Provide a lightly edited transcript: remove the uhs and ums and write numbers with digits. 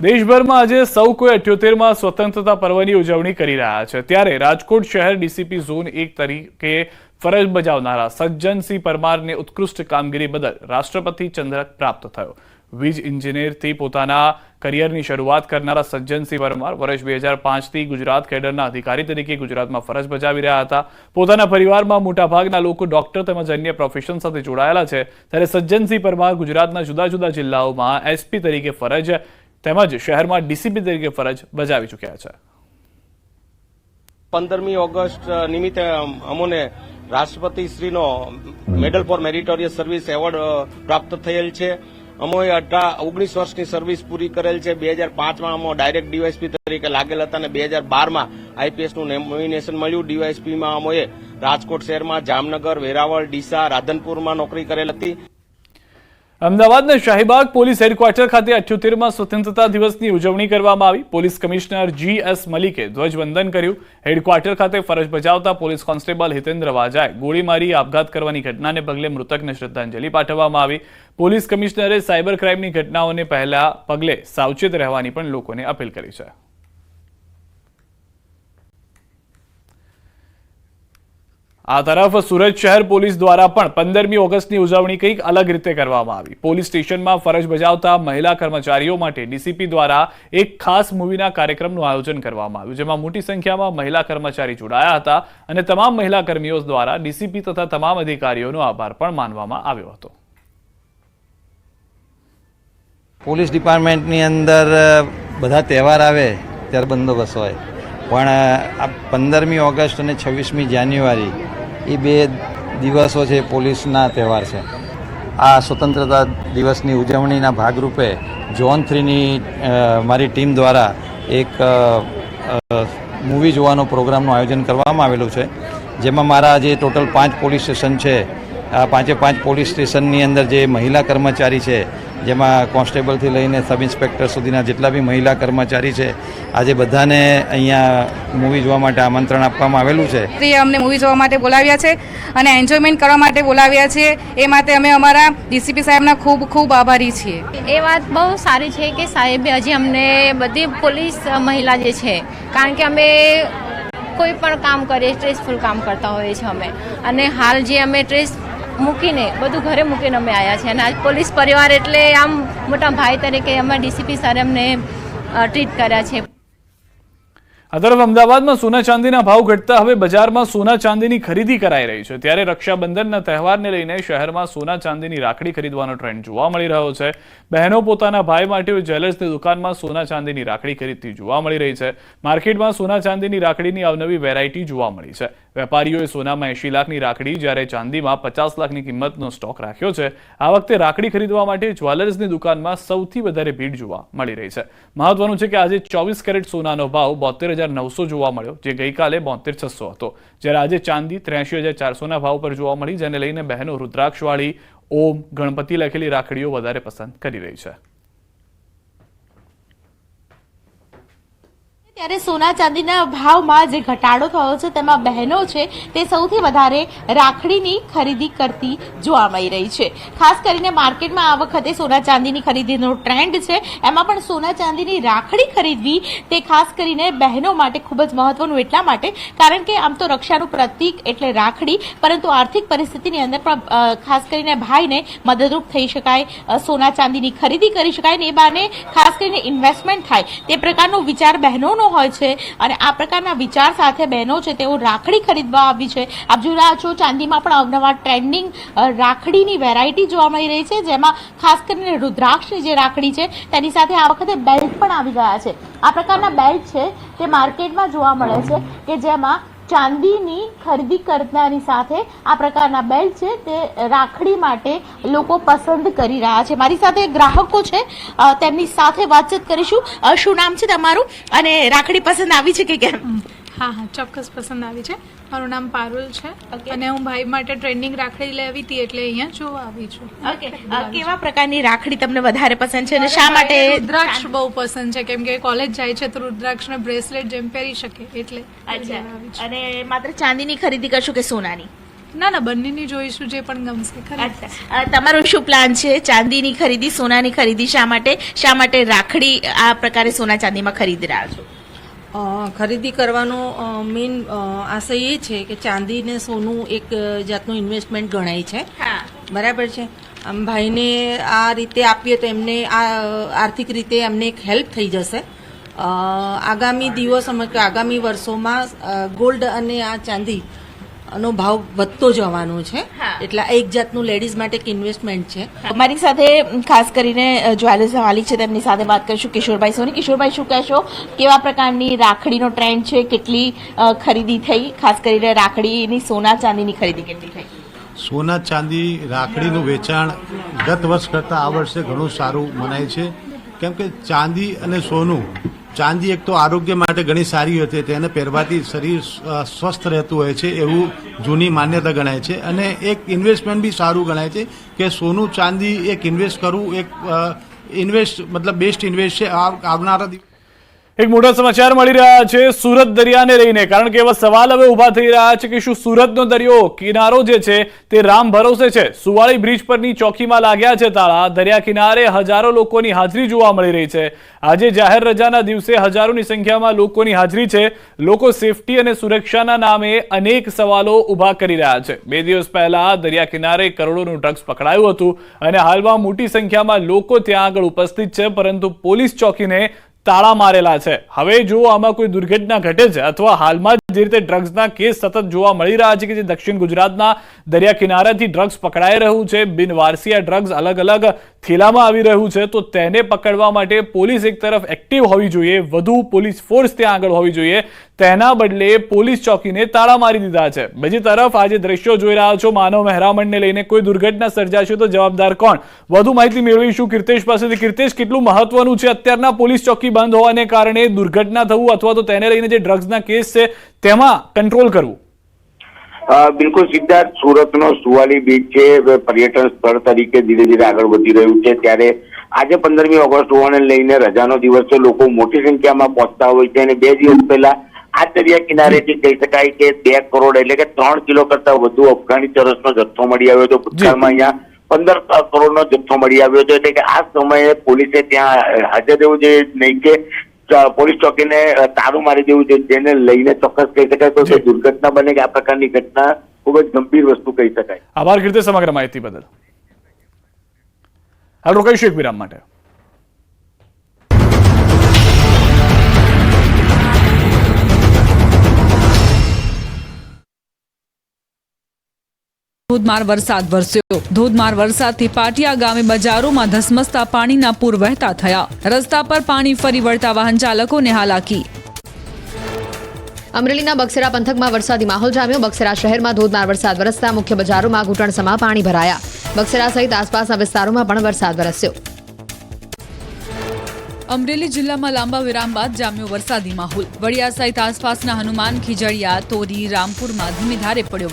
દેશભરમાં આજે સૌ કોઈ 78માં સ્વતંત્રતા પર્વની ઉજવણી કરી રહ્યા છે ત્યારે રાજકોટ શહેર ડીસીપી ઝોન 1 તરીકે ફરજ બજાવનારા સજ્જનસિંહ પરમારને ઉત્કૃષ્ટ કામગીરી બદલ રાષ્ટ્રપતિ ચંદ્રક પ્રાપ્ત થયો। વીજ ઇન્જિનિયરથી પોતાના કરિયરની શરૂઆત કરનારા સજ્જનસિંહ પરમાર વર્ષ 2005થી ગુજરાત કેડરના અધિકારી તરીકે ગુજરાતમાં ફરજ બજાવી રહ્યા હતા। પોતાના પરિવારમાં મોટાભાગના લોકો ડોક્ટર તેમજ અન્ય પ્રોફેશન સાથે જોડાયેલા છે ત્યારે સજ્જનસિંહ પરમાર ગુજરાતના જુદા જુદા જિલ્લાઓમાં એસપી તરીકે ફરજ તેમજ શહેરમાં ડીસીપી તરીકે ફરજ બજાવી ચૂક્યા છે। 15મી ઓગસ્ટ નિમિત્તે અમોને રાષ્ટ્રપતિ શ્રીનો medal for meritorious service award પ્રાપ્ત થયેલ છે। અમોએ 19 વર્ષની સર્વિસ પૂરી કરેલ છે। 2005માં અમો ડાયરેક્ટ ડીવાયએસપી તરીકે લાગેલ હતા અને 2012માં આઈપીએસનું નોમિનેશન મળ્યું। ડીવાયએસપીમાં અમોએ રાજકોટ શહેરમાં જામનગર, વેરાવળ, ડીસા, રાધનપુરમાં નોકરી કરેલ હતી। અમદાવાદના શાહીબાગ પોલીસ હેડક્વાર્ટર ખાતે 78માં સ્વતંત્રતા દિવસની ઉજવણી કરવામાં આવી। પોલીસ કમિશનર GS મલિકે ધ્વજવંદન કર્યું। હેડક્વાર્ટર ખાતે ફરજ બજાવતા પોલીસ કોન્સ્ટેબલ હિતેન્દ્ર વાજાએ ગોળી મારી આપઘાત કરવાની ઘટનાને પગલે મૃતકને શ્રદ્ધાંજલિ પાઠવવામાં આવી। પોલીસ કમિશનરે સાયબર ક્રાઇમની ઘટનાઓને પગલે સાવચેત રહેવાની પણ લોકોને અપીલ કરી છે। આ તરફ સુરત શહેર પોલીસ દ્વારા પણ 15મી ઓગસ્ટની ઉજવણી કંઈક અલગ રીતે કરવામાં આવી। પોલીસ સ્ટેશનમાં ફરજ બજાવતા મહિલા કર્મચારીઓ માટે ડીસીપી દ્વારા એક ખાસ મૂવીના કાર્યક્રમનું આયોજન કરવામાં આવ્યું જેમાં મોટી સંખ્યામાં મહિલા કર્મચારી જોડાયા હતા અને તમામ મહિલા કર્મીઓ દ્વારા ડીસીપી તથા તમામ અધિકારીઓનો આભાર પણ માનવામાં આવ્યો હતો। પોલીસ ડિપાર્ટમેન્ટની અંદર બધા તહેવાર આવે ત્યારે બંદોબસ્ત હોય પણ આ 15મી ઓગસ્ટ અને 26મી જાન્યુઆરી એ બે દિવસો છે પોલીસના તહેવાર છે। આ સ્વતંત્રતા દિવસની ઉજવણીના ભાગરૂપે ઝોન 3ની મારી ટીમ દ્વારા એક મૂવી જોવાનો પ્રોગ્રામનું આયોજન કરવામાં આવેલું છે જેમાં મારા જે ટોટલ 5 પોલીસ સ્ટેશન છે આ 5 પોલીસ સ્ટેશનની અંદર જે મહિલા કર્મચારી છે જેમાં કોન્સ્ટેબલથી લઈને સબ ઇન્સ્પેક્ટર સુધીના જેટલા બી મહિલા કર્મચારી છે આજે બધાને અહીંયા મૂવી જોવા માટે આમંત્રણ આપવામાં આવેલું છે। અમને મૂવી જોવા માટે બોલાવ્યા છે અને એન્જોયમેન્ટ કરવા માટે બોલાવ્યા છે એ માટે અમે અમારા ડીસીપી સાહેબના ખૂબ ખૂબ આભારી છીએ। એ વાત બહુ સારી છે કે સાહેબે હજી અમને બધી પોલીસ મહિલા જે છે કારણ કે અમે કોઈ પણ કામ કરીએ સ્ટ્રેસફુલ કામ કરતા હોઈએ છીએ અમે અને હાલ જે અમે સ્ટ્રેસ મૂકીને બધું ઘરે મૂકીને અમે આવ્યા છીએ અને આજ પોલીસ પરિવાર એટલે આમ મોટા ભાઈ તરીકે અમે ડીસીપી સાહેબ અમને ટ્રીટ કર્યા છે। આ તરફ અમદાવાદમાં સોના ચાંદીના ભાવ ઘટતા હવે બજારમાં સોના ચાંદીની ખરીદી કરાઈ રહી છે ત્યારે રક્ષાબંધનના તહેવારને લઈને શહેરમાં સોના ચાંદીની રાખડી ખરીદવાનો ટ્રેન્ડ જોવા મળી રહ્યો છે। બહેનો પોતાના ભાઈ માટે જ્વેલર્સની દુકાનમાં સોના ચાંદીની રાખડી ખરીદતી જોવા મળી રહી છે। માર્કેટમાં સોના ચાંદીની રાખડીની અવનવી વેરાયટી જોવા મળી છે। વેપારીઓએ સોનામાં 80 લાખની રાખડી જ્યારે ચાંદીમાં 50 લાખની કિંમતનો સ્ટોક રાખ્યો છે। આ વખતે રાખડી ખરીદવા માટે જ્વેલર્સની દુકાનમાં સૌથી વધારે ભીડ જોવા મળી રહી છે। મહત્વનું છે કે આજે 24 કેરેટ સોનાનો ભાવ 72,900 જોવા મળ્યો જે ગઈકાલે 72,600 હતો જ્યારે આજે ચાંદી 83,400ના ભાવ પર જોવા મળી જેને લઈને બહેનો રુદ્રાક્ષવાળી ઓમ ગણપતિ લખેલી રાખડીઓ વધારે પસંદ કરી રહી છે। ત્યારે સોના ચાંદીના ભાવમાં જે ઘટાડો થયો છે તેમાં બહેનો છે તે સૌથી વધારે રાખડીની ખરીદી કરતી જોવા મળી રહી છે। ખાસ કરીને માર્કેટમાં આ વખતે સોના ચાંદીની ખરીદીનો ટ્રેન્ડ છે એમાં પણ સોના ચાંદીની રાખડી ખરીદવી તે ખાસ કરીને બહેનો માટે ખૂબ જ મહત્વનું એટલા માટે કારણ કે આમ તો રક્ષાનું પ્રતીક એટલે રાખડી પરંતુ આર્થિક પરિસ્થિતિની અંદર પણ ખાસ કરીને ભાઈને મદદરૂપ થઈ શકાય સોના ચાંદીની ખરીદી કરી શકાય ને એ બાને ખાસ કરીને ઇન્વેસ્ટમેન્ટ થાય તે પ્રકારનો વિચાર બહેનોનો હોય છે અને આ પ્રકારના વિચાર સાથે બહેનો છે તેઓ રાખડી ખરીદવા આવી છે। આપ જોઈ રહ્યા છો ચાંદીમાં પણ અવનવા ટ્રેન્ડિંગ રાખડીની વેરાયટી જોવા મળી રહી છે જેમાં ખાસ કરીને રુદ્રાક્ષની જે રાખડી છે તેની સાથે આ વખતે બેલ્ટ પણ આવી ગયા છે। આ પ્રકારના બેલ્ટ છે તે માર્કેટમાં જોવા મળે છે કે જેમાં ચાંદીની ખરીદી કરનારની સાથે આ પ્રકારના બેલ્ટ છે તે રાખડી માટે લોકો પસંદ કરી રહ્યા છે। મારી સાથે ગ્રાહકો છે તેમની સાથે વાતચીત કરીશું। શું નામ છે તમારું અને રાખડી પસંદ આવી છે કે કેમ? હા ચોક્કસ પસંદ આવી છે। મારું નામ પારુલ છે અને હું ભાઈ માટે ટ્રેન્ડિંગ રાખડી લેવી હતી એટલે અહીંયા જોવા આવી છું। ઓકે કેવા પ્રકારની રાખડી તમને વધારે પસંદ છે અને શા માટે? રુદ્રાક્ષ બહુ પસંદ છે કેમ કે કોલેજ જાય છે તો રુદ્રાક્ષને બ્રેસલેટ જેમ પહેરી શકે એટલે। અચ્છા અને માત્ર ચાંદીની ખરીદી કરશો કે સોનાની? ના બંનેની જોઈશું, જે પણ ગમશે ખરી. અચ્છા, તમારો શું પ્લાન છે? ચાંદીની ખરીદી, સોનાની ખરીદી, શા માટે રાખડી આ પ્રકારે સોના ચાંદીમાં ખરીદી રહ્યા છો? ખરીદી કરવાનો મેઇન આશય એ છે કે ચાંદી ને સોનું એક જાતનું ઇન્વેસ્ટમેન્ટ ગણાય છે. હા, બરાબર છે. આમ ભાઈને આ રીતે આપીએ તો એમને આ આર્થિક રીતે એમને એક હેલ્પ થઈ જશે. આગામી દિવસોમાં કે આગામી વર્ષોમાં ગોલ્ડ અને આ ચાંદી નો ભાવ વધતો જવાનો છે. હા. એટલે આ એક જાતનું લેડીઝ માટે એક ઇન્વેસ્ટમેન્ટ છે. મારી સાથે ખાસ કરીને જ્વેલર્સના માલિક છે, તેમની સાથે વાત કરીશું. કિશોરભાઈ સોની, કિશોરભાઈ શું કહેશો? કેવા પ્રકારની રાખડીનો ટ્રેન્ડ છે? કેટલી ખરીદી થઈ? ખાસ કરીને રાખડીની સોના ચાંદીની ખરીદી કેટલી થઈ? સોના ચાંદી રાખડીનું વેચાણ ગત વર્ષ કરતાં આ વર્ષે ઘણું સારું મનાય છે, કેમ કે ચાંદી અને સોનું, ચાંદી એક તો આરોગ્ય માટે ઘણી સારી હોય છે, તેને પહેરવાથી શરીર સ્વસ્થ રહેતું હોય છે એવું જૂની માન્યતા ગણાય છે, અને એક ઇન્વેસ્ટમેન્ટ બી સારું ગણાય છે કે સોનું ચાંદી એક ઇન્વેસ્ટ કરવું એક મતલબ બેસ્ટ ઇન્વેસ્ટ છે આવનારા દિવસ. એક મોટા સમાચાર મળી રહ્યા છે સુરત દરિયાને લઈને, કારણ કે એવા સવાલ હવે ઉભા થઈ રહ્યા છે કે શું સુરતનો દરિયો કિનારો જે છે તે રામ ભરોસે છે? સુવાળી બ્રિજ પરની ચોકીમાં લાગ્યા છે તાળા. દરિયા કિનારે હજારો લોકોની હાજરી જોવા મળી રહી છે. આજે જાહેર રજાના દિવસે હજારોની સંખ્યામાં લોકોની હાજરી છે. લોકો સેફટી અને સુરક્ષાના નામે અનેક સવાલો ઉભા કરી રહ્યા છે. 2 દિવસ પહેલા દરિયા કિનારે કરોડોનું ડ્રગ્સ પકડાયું હતું અને હાલમાં મોટી સંખ્યામાં લોકો ત્યાં આગળ ઉપસ્થિત છે, પરંતુ પોલીસ ચોકીને તાળા મારેલા છે. હવે જો આમાં કોઈ દુર્ઘટના ઘટે છે અથવા હાલમાં જે રીતે ડ્રગ્સના કેસ સતત જોવા મળી રહ્યા છે કે જે દક્ષિણ ગુજરાતના દરિયા કિનારાથી ડ્રગ્સ પકડાઈ રહ્યું છે, બિનવારસી ડ્રગ્સ અલગ અલગ થેલામાં આવી રહ્યું છે, તો તેને પકડવા માટે પોલીસ એક તરફ એક્ટિવ હોવી જોઈએ, વધુ પોલીસ ફોર્સ ત્યાં આગળ હોવી જોઈએ. તેના બદલે પોલીસ ચોકીને તાળા મારી દીધા છે. બીજી તરફ આજે દ્રશ્યો જોઈ રહ્યા છો માનવ મહેરામણને લઈને કોઈ દુર્ઘટના સર્જાશે તો જવાબદાર કોણ? વધુ માહિતી મેળવીશું કીર્તેશ પાસેથી. કીર્તેશ, કેટલું મહત્વનું છે અત્યારના પોલીસ ચોકી બંધ હોવાને કારણે દુર્ઘટના થવું અથવા તો તેને લઈને જે ડ્રગ્સના કેસ છે તેમાં કંટ્રોલ કરવું? બિલકુલ સિદ્ધાર્થ, સુરતનો સુવાલી બીચ છે પર્યટન સ્થળ તરીકે ધીરે ધીરે આગળ વધી રહ્યું છે, ત્યારે આજે 15મી ઓગસ્ટ હોવાને લઈને રજાનો દિવસ છે, લોકો મોટી સંખ્યામાં પહોંચતા હોય છે. અને 2 દિવસ પહેલા આ દરિયા કિનારેથી કહી શકાય કે 2 કરોડ એટલે કે 3 કિલો કરતા વધુ અફઘાની ચરસનો જથ્થો મળી આવ્યો હતો. ભૂતકાળમાં અહીંયા 15 કરોડનો જથ્થો મળી આવ્યો હતો. એટલે કે આ સમયે પોલીસે ત્યાં હાજર રહેવું જોઈએ, નહીં કે પોલીસ ચોકીને તાળું મારી દેવું જોઈએ, જેને લઈને ચોક્કસ કહી શકાય તો દુર્ઘટના બને કે આ પ્રકારની ઘટના ખૂબ જ ગંભીર વસ્તુ કહી શકાય. આભાર કીર્તેશ સમગ્ર માહિતી બદલ. હાલ રોકાઈશું એક વિરામ માટે. ધોધમાર વરસાદ વરસ્યો. ધોધમાર વરસાદથી પાટિયા ગામે બજારોમાં ધસમસતા પાણીના પૂર વહેતા થયા. રસ્તા પર પાણી ફરી વળતા વાહન ચાલકોને હાલાકી. અમરેલીના બગસરા પંથકમાં વરસાદી માહોલ જામ્યો. બગસરા શહેરમાં ધોધમાર વરસાદ વરસતા મુખ્ય બજારોમાં ઘૂંટણસમા પાણી ભરાયા. બગસરા સહિત આસપાસના વિસ્તારોમાં પણ વરસાદ વરસ્યો. અમરેલી જિલ્લામાં લાંબા વિરામ બાદ જામ્યો વરસાદી માહોલ. વડિયા સહિત આસપાસના હનુમાન, ખીજડીયા, તોરી, રામપુરમાં ધીમી ધારે પડ્યો